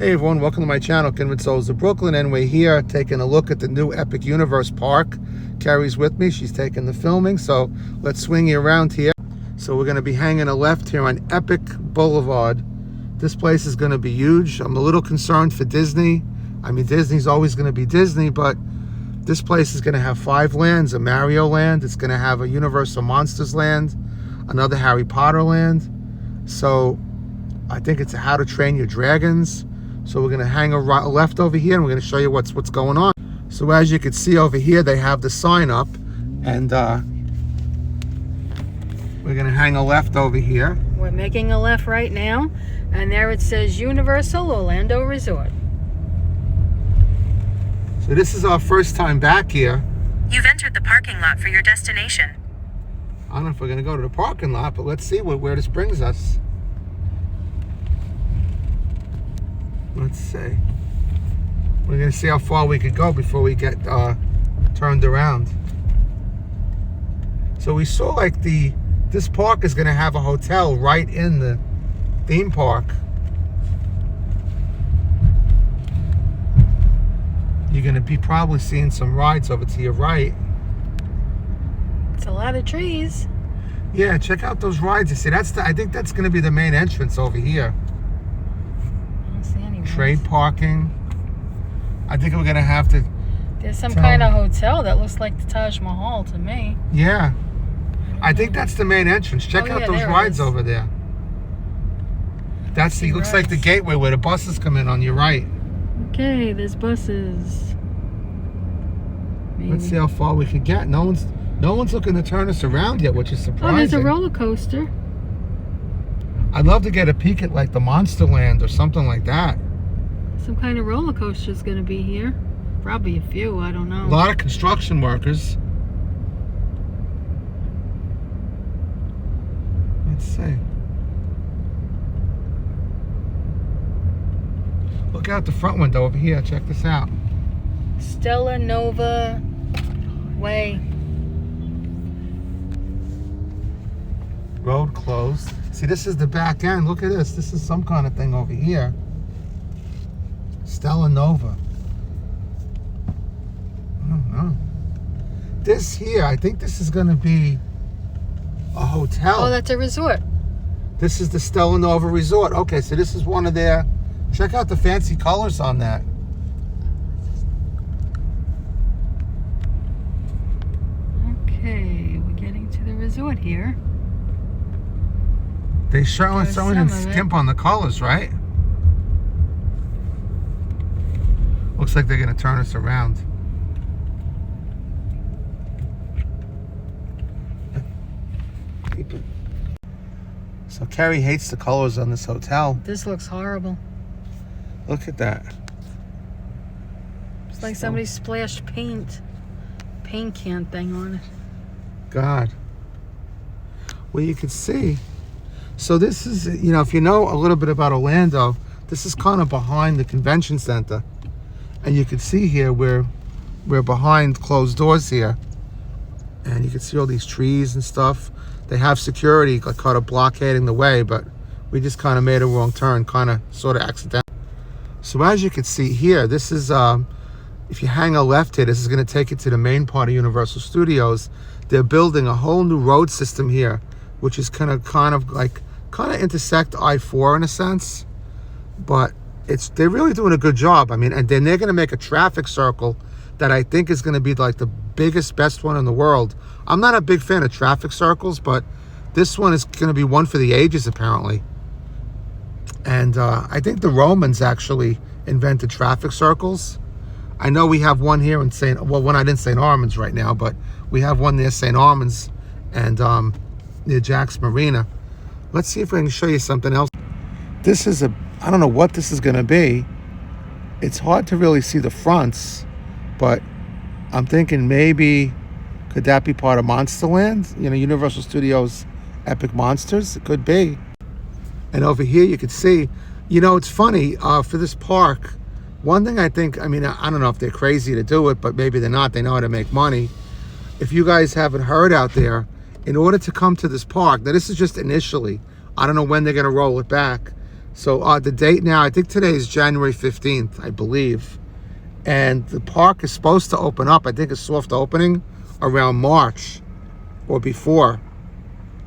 Hey everyone, welcome to my channel, Kindred Souls of Brooklyn, and we're here taking a look at the new Epic Universe Park. Carrie's with me, she's taking the filming, so let's swing you around here. So we're going to be hanging a left here on Epic Boulevard. This place is going to be huge. I'm a little concerned for Disney. I mean, Disney's always going to be Disney, but this place is going to have 5 lands, a Mario land, it's going to have a Universal Monsters land, another Harry Potter land. So I think it's a How to Train Your Dragons. So we're going to hang a left over here, and we're going to show you what's going on. So as you can see over here, they have the sign up, and we're going to hang a left over here. We're making a left right now, and there it says Universal Orlando Resort. So this is our first time back here. You've entered the parking lot for your destination. I don't know if we're going to go to the parking lot, but let's see where this brings us. Let's see. We're going to see how far we could go before we get turned around. So we saw like this park is going to have a hotel right in the theme park. You're going to be probably seeing some rides over to your right. It's a lot of trees. Yeah, check out those rides. You see, I think that's going to be the main entrance over here. Trade parking. I think we're gonna have to. There's some kind of hotel that looks like the Taj Mahal to me. Yeah, I think that's the main entrance. Check out those rides over there. That's the looks like the gateway where the buses come in on your right. Okay, there's buses. Maybe. Let's see how far we can get. No one's looking to turn us around yet, which is surprising. Oh, there's a roller coaster. I'd love to get a peek at like the Monster Land or something like that. Some kind of roller coaster is going to be here. Probably a few, I don't know. A lot of construction workers. Let's see. Look out the front window over here. Check this out. Stella Nova Way. Road closed. See, this is the back end. Look at this. This is some kind of thing over here. Stella Nova. I don't know. This here, I think this is going to be a hotel. Oh, that's a resort. This is the Stella Nova Resort. Okay, so this is one of their... Check out the fancy colors on that. Okay, we're getting to the resort here. They certainly didn't skimp on the colors, right? Looks like they're going to turn us around. So Carrie hates the colors on this hotel. This looks horrible. Look at that. It's like somebody splashed paint can thing on it. God. Well, you can see. So this is, you know, if you know a little bit about Orlando, this is kind of behind the convention center. And you can see here we're behind closed doors here. And you can see all these trees and stuff. They have security like kind of blockading the way, but we just kind of made a wrong turn, kind of sort of accidental. So as you can see here, this is, if you hang a left here, this is going to take you to the main part of Universal Studios. They're building a whole new road system here, which is kind of intersect I-4 in a sense, but they're really doing a good job. I mean, and then they're going to make a traffic circle that I think is going to be like the biggest, best one in the world. I'm not a big fan of traffic circles, but this one is going to be one for the ages apparently. And I think the Romans actually invented traffic circles. I know we have one here in one I didn't St. Armand's right now, but we have one near St. Armand's and near Jack's Marina. Let's see if I can show you something else. This is I don't know what this is going to be. It's hard to really see the fronts, but I'm thinking maybe, could that be part of Monsterland? You know, Universal Studios Epic Monsters? It could be. And over here you could see, you know, it's funny, for this park, one thing I think, I mean, I don't know if they're crazy to do it, but maybe they're not. They know how to make money. If you guys haven't heard out there, in order to come to this park, now this is just initially, I don't know when they're going to roll it back, So the date now, I think today is January 15th, I believe. And the park is supposed to open up, I think a soft opening, around March or before.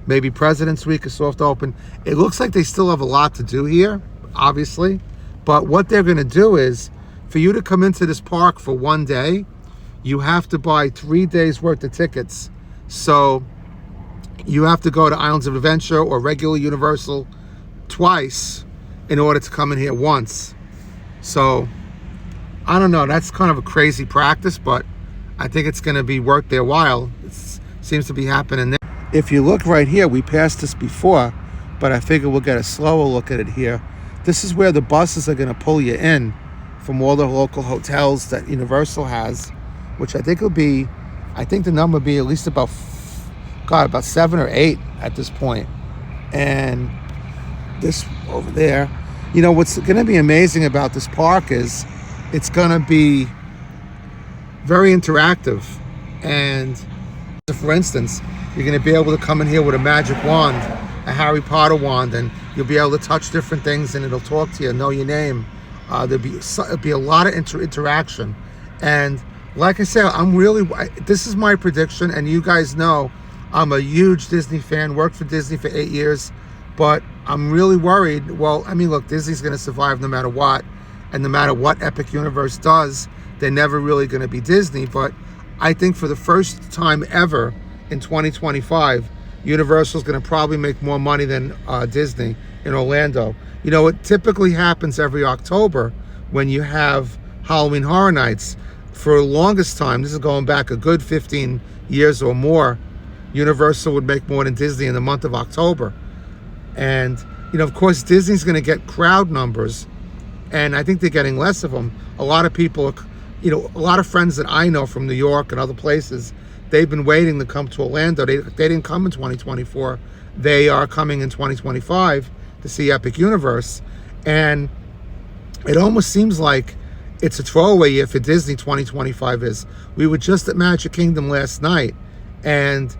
Maybe President's Week, a soft open. It looks like they still have a lot to do here, obviously. But what they're going to do is, for you to come into this park for one day, you have to buy 3 days worth of tickets. So you have to go to Islands of Adventure or regular Universal twice in order to come in here once. So I don't know, that's kind of a crazy practice, but I think it's going to be worth their while. It seems to be happening there. If you look right here, we passed this before, but I figure we'll get a slower look at it here. This is where the buses are going to pull you in from all the local hotels that Universal has, which I think will be, I think the number will be at least about 7 or 8 at this point. And this over there, you know, what's going to be amazing about this park is it's going to be very interactive. And for instance, you're going to be able to come in here with a magic wand, a Harry Potter wand, and you'll be able to touch different things and it'll talk to you, know your name. There'll be a lot of interaction. And like I said, this is my prediction, and you guys know I'm a huge Disney fan, worked for Disney for 8 years, but I'm really worried. Well, I mean, look, Disney's going to survive no matter what, and no matter what Epic Universe does, they're never really going to be Disney. But I think for the first time ever in 2025, Universal's going to probably make more money than Disney in Orlando. You know, it typically happens every October when you have Halloween Horror Nights. For the longest time, this is going back a good 15 years or more, Universal would make more than Disney in the month of October. And, you know, of course, Disney's going to get crowd numbers, and I think they're getting less of them. A lot of people, you know, a lot of friends that I know from New York and other places, they've been waiting to come to Orlando. They didn't come in 2024. They are coming in 2025 to see Epic Universe. And it almost seems like it's a throwaway year for Disney. 2025 is. We were just at Magic Kingdom last night, and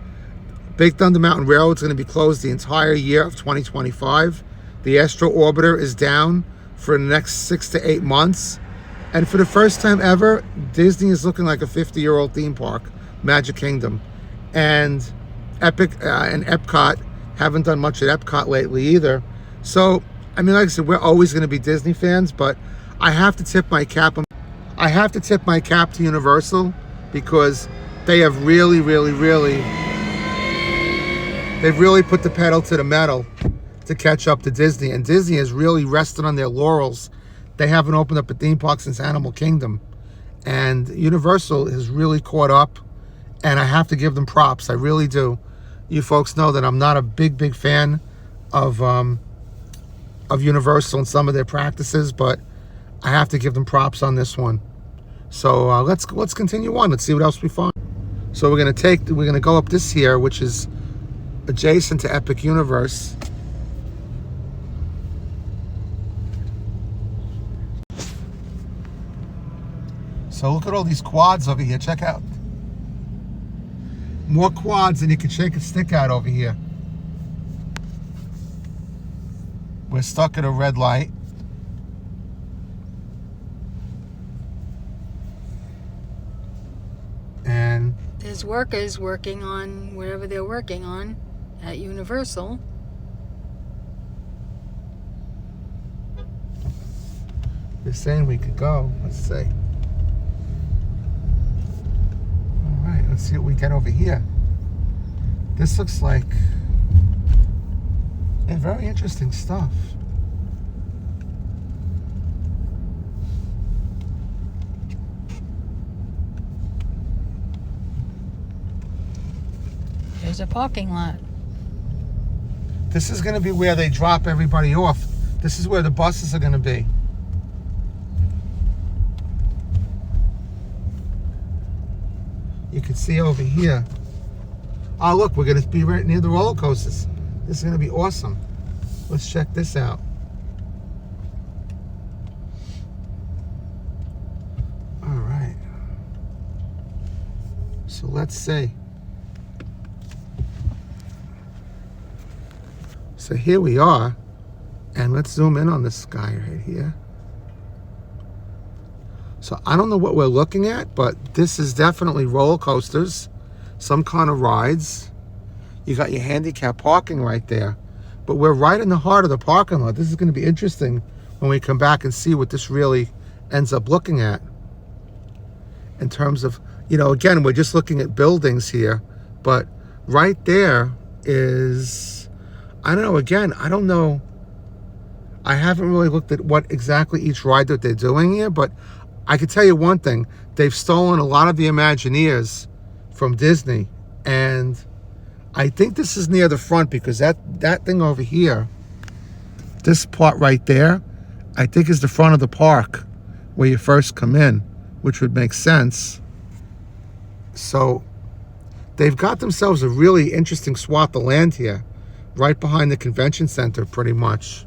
Big Thunder Mountain Railroad is going to be closed the entire year of 2025. The Astro Orbiter is down for the next 6 to 8 months. And for the first time ever, Disney is looking like a 50-year-old theme park, Magic Kingdom. And Epic and Epcot haven't done much at Epcot lately either. So, I mean, like I said, we're always going to be Disney fans, but I have to tip my cap. I have to tip my cap to Universal, because they have really they've really put the pedal to the metal to catch up to Disney. And Disney has really rested on their laurels. They haven't opened up a theme park since Animal Kingdom. And Universal has really caught up, and I have to give them props. I really do. You folks know that I'm not a big fan of Universal and some of their practices, but I have to give them props on this one. So let's continue on. Let's see what else we find. So we're gonna go up this here, which is adjacent to Epic Universe. So look at all these quads over here. Check out. More quads than you can shake a stick at over here. We're stuck at a red light. And There's workers working on whatever they're working on at Universal. they're saying we could go. Let's see. Alright, let's see what we get over here. This looks like very interesting stuff. There's a parking lot. This is going to be where they drop everybody off. This is where the buses are going to be. You can see over here. Oh, look, we're going to be right near the roller coasters. This is going to be awesome. Let's check this out. All right. So let's see. So here we are, And let's zoom in on this guy right here. So I don't know what we're looking at, but this is definitely roller coasters, some kind of rides. You got your handicap parking right there. But we're right in the heart of the parking lot. This is going to be interesting when we come back and see what this really ends up looking at. In terms of, you know, again, we're just looking at buildings here. But right there is, I don't know, again, I don't know. I haven't really looked at what exactly each ride that they're doing here, but I can tell you one thing. They've stolen a lot of the Imagineers from Disney. And I think this is near the front because that thing over here, this part right there, I think is the front of the park where you first come in, which would make sense. So they've got themselves a really interesting swath of land here, right behind the convention center pretty much.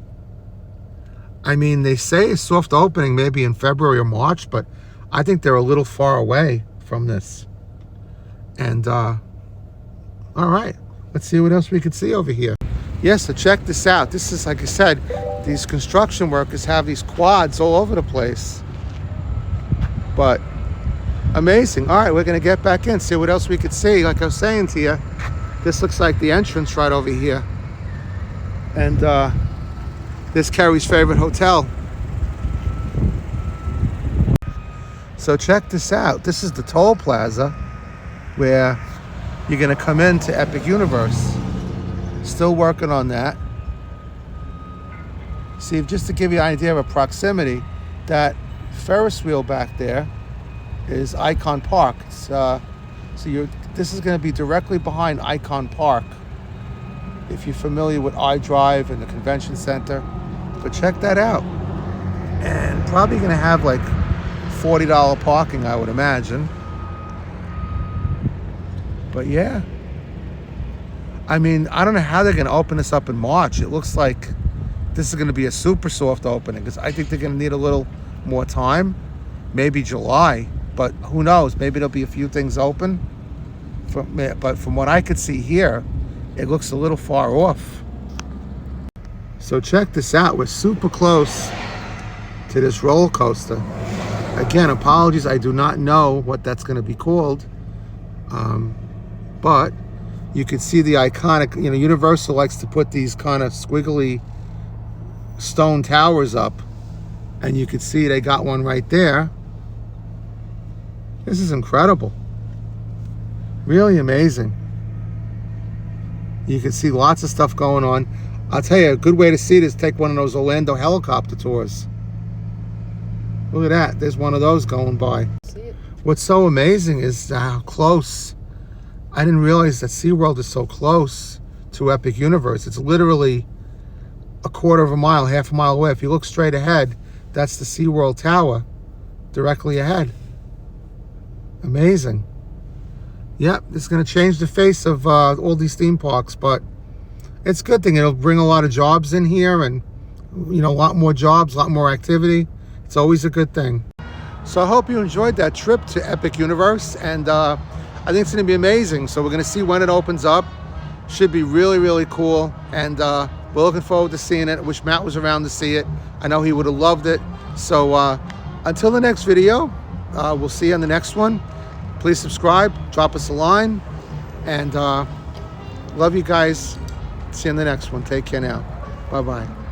I mean, they say a soft opening maybe in February or March, but I think they're a little far away from this. And all right, let's see what else we can see over here. Yes, so check this out. This is, like I said, these construction workers have these quads all over the place. But amazing. All right, we're going to get back in, see what else we could see. Like I was saying to you, this looks like the entrance right over here. And this Kerry's favorite hotel. So check this out. This is the toll plaza where you're going to come into Epic Universe. Still working on that. See, just to give you an idea of proximity, that Ferris wheel back there is Icon Park. This is going to be directly behind Icon Park, if you're familiar with iDrive and the convention center. But check that out. And probably going to have like $40 parking, I would imagine. But yeah, I mean, I don't know how they're going to open this up in March. It looks like this is going to be a super soft opening because I think they're going to need a little more time, maybe July, but who knows? Maybe there'll be a few things open. But from what I could see here, it looks a little far off. So check this out. We're super close to this roller coaster. Again, apologies, I do not know what that's going to be called. But you can see the iconic, you know, Universal likes to put these kind of squiggly stone towers up. And you can see they got one right there. This is incredible. Really amazing. You can see lots of stuff going on. I'll tell you, a good way to see it is take one of those Orlando helicopter tours. Look at that. There's one of those going by. See it. What's so amazing is how close. I didn't realize that SeaWorld is so close to Epic Universe. It's literally a quarter of a mile, half a mile away. If you look straight ahead, that's the SeaWorld Tower directly ahead. Amazing. Yep, this is going to change the face of all these theme parks, but it's a good thing. It'll bring a lot of jobs in here and, you know, a lot more jobs, a lot more activity. It's always a good thing. So I hope you enjoyed that trip to Epic Universe, and I think it's going to be amazing. So we're going to see when it opens up. Should be really, really cool, and we're looking forward to seeing it. I wish Matt was around to see it. I know he would have loved it. So until the next video, we'll see you on the next one. Please subscribe, drop us a line, and love you guys. See you in the next one. Take care now. Bye-bye.